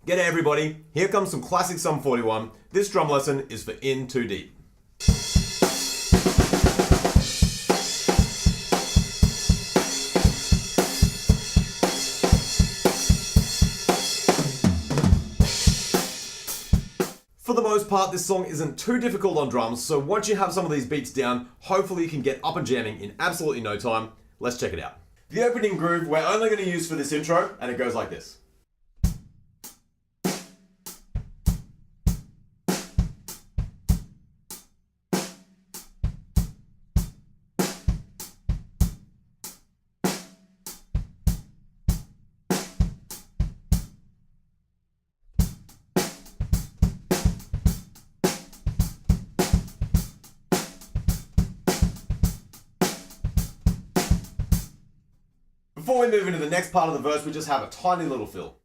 G'day everybody, here comes some classic Sum 41. This drum lesson is for In Too Deep. For the most part, this song isn't too difficult on drums, so once you have some of these beats down, hopefully you can get up and jamming in absolutely no time. Let's check it out. The opening groove we're only going to use for this intro, and it goes like this. Before we move into the next part of the verse, we just have a tiny little fill.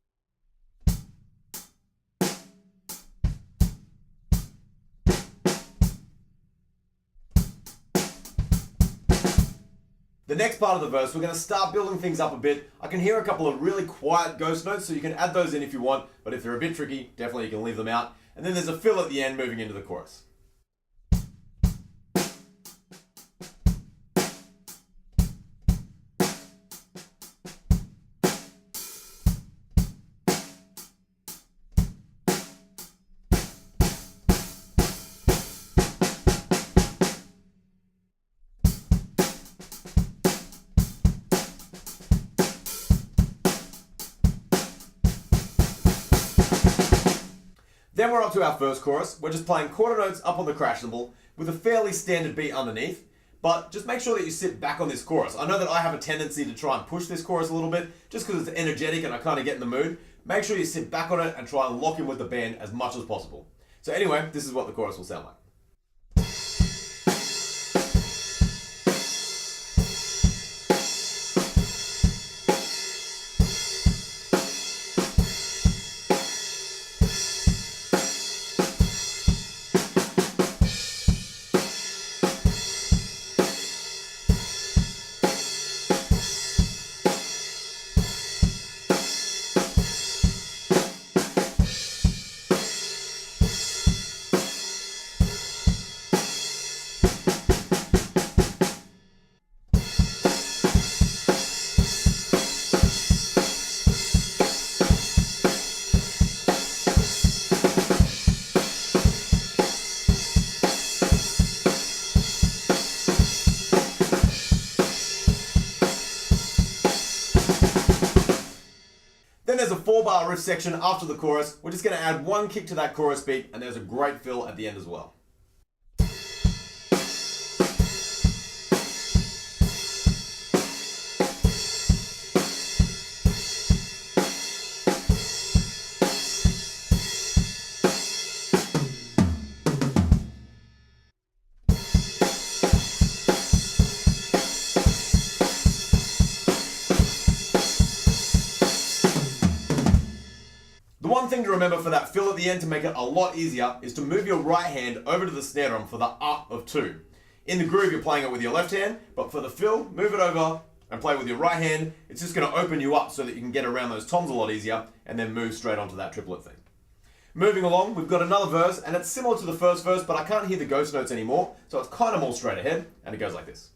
The next part of the verse, we're going to start building things up a bit. I can hear a couple of really quiet ghost notes, so you can add those in if you want, but if they're a bit tricky, definitely you can leave them out. And then there's a fill at the end moving into the chorus. Then we're up to our first chorus. We're just playing quarter notes up on the crash cymbal with a fairly standard beat underneath, but just make sure that you sit back on this chorus. I know that I have a tendency to try and push this chorus a little bit just because it's energetic and I kind of get in the mood. Make sure you sit back on it and try and lock in with the band as much as possible. So anyway, this is what the chorus will sound like. Then there's a 4-bar riff section after the chorus. We're just going to add one kick to that chorus beat, and there's a great fill at the end as well. The one thing to remember for that fill at the end to make it a lot easier is to move your right hand over to the snare drum for the up of 2. In the groove you're playing it with your left hand, but for the fill, move it over and play with your right hand. It's just going to open you up so that you can get around those toms a lot easier and then move straight onto that triplet thing. Moving along, we've got another verse and it's similar to the first verse, but I can't hear the ghost notes anymore, so it's kind of more straight ahead and it goes like this.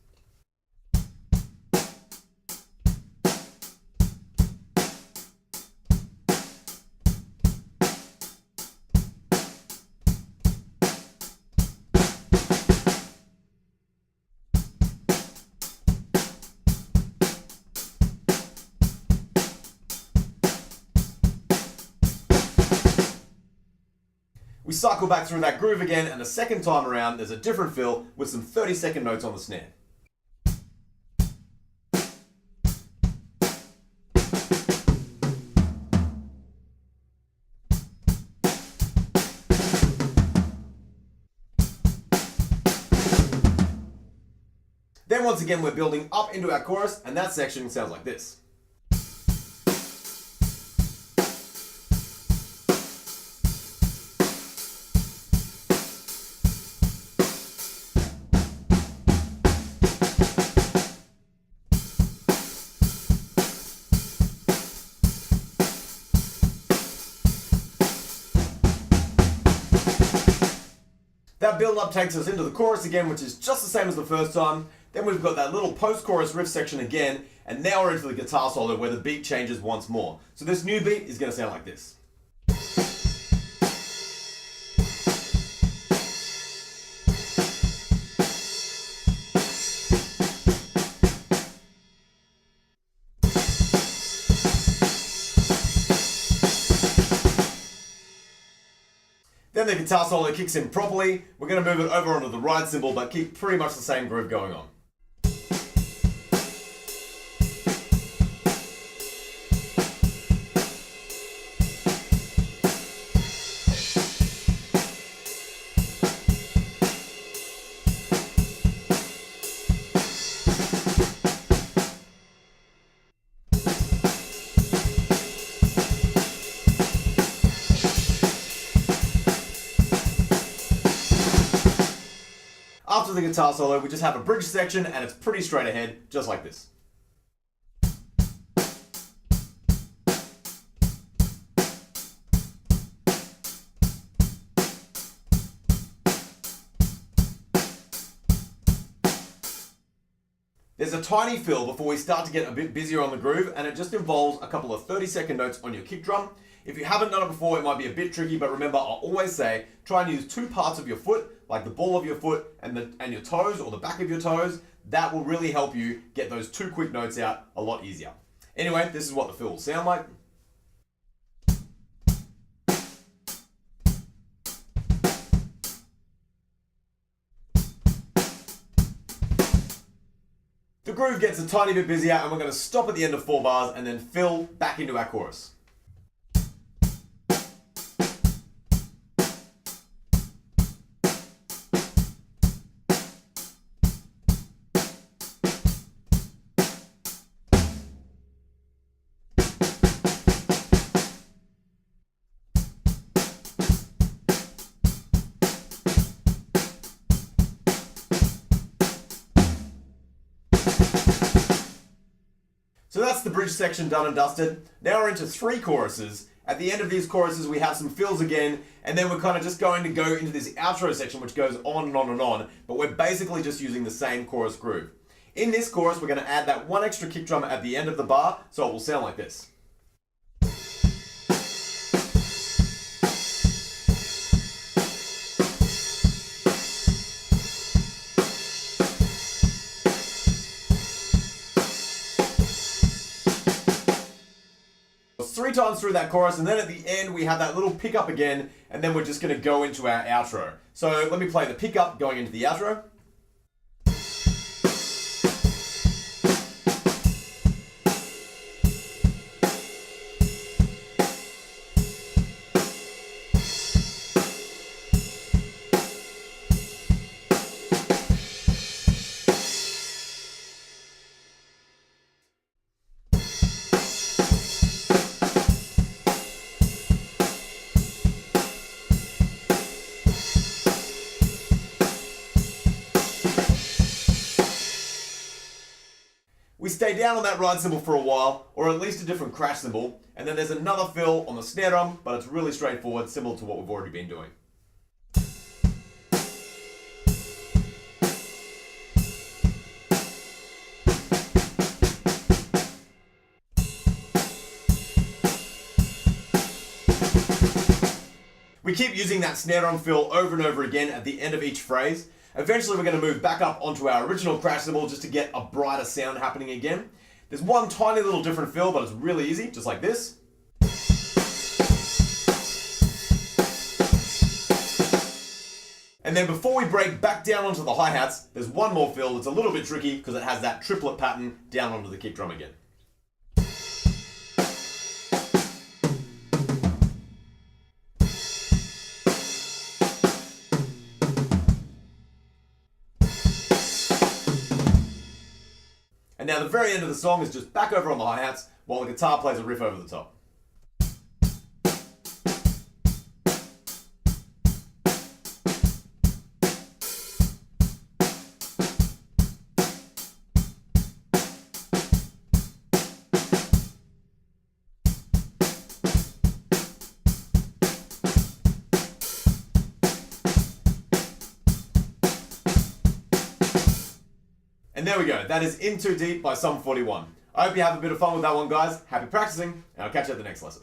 We cycle back through that groove again, and the second time around there's a different fill with some 30-second notes on the snare. Then once again we're building up into our chorus, and that section sounds like this. That build up takes us into the chorus again, which is just the same as the first time. Then we've got that little post-chorus riff section again, and now we're into the guitar solo where the beat changes once more. So this new beat is going to sound like this. Then the guitar solo kicks in properly. We're going to move it over onto the ride cymbal, but keep pretty much the same groove going on. After the guitar solo, we just have a bridge section and it's pretty straight ahead, just like this. There's a tiny fill before we start to get a bit busier on the groove, and it just involves a couple of 30-second notes on your kick drum. If you haven't done it before, it might be a bit tricky, but remember, I'll always say, try and use two parts of your foot, like the ball of your foot and your toes, or the back of your toes. That will really help you get those two quick notes out a lot easier. Anyway, this is what the fill will sound like. The groove gets a tiny bit busier, and we're going to stop at the end of 4 bars and then fill back into our chorus. So that's the bridge section done and dusted. Now we're into 3 choruses. At the end of these choruses, we have some fills again, and then we're kind of just going to go into this outro section, which goes on and on and on, but we're basically just using the same chorus groove. In this chorus, we're going to add that one extra kick drum at the end of the bar, so it will sound like this. Three times through that chorus, and then at the end we have that little pickup again, and then we're just going to go into our outro. So let me play the pickup going into the outro. We stay down on that ride cymbal for a while, or at least a different crash cymbal, and then there's another fill on the snare drum, but it's really straightforward, similar to what we've already been doing. We keep using that snare drum fill over and over again at the end of each phrase. Eventually we're going to move back up onto our original crash cymbal just to get a brighter sound happening again. There's one tiny little different fill, but it's really easy, just like this. And then before we break back down onto the hi-hats, there's one more fill that's a little bit tricky because it has that triplet pattern down onto the kick drum again. And now the very end of the song is just back over on the hi-hats while the guitar plays a riff over the top. there we go. That is In Too Deep by Sum 41. I hope you have a bit of fun with that one, guys. Happy practicing, and I'll catch you at the next lesson.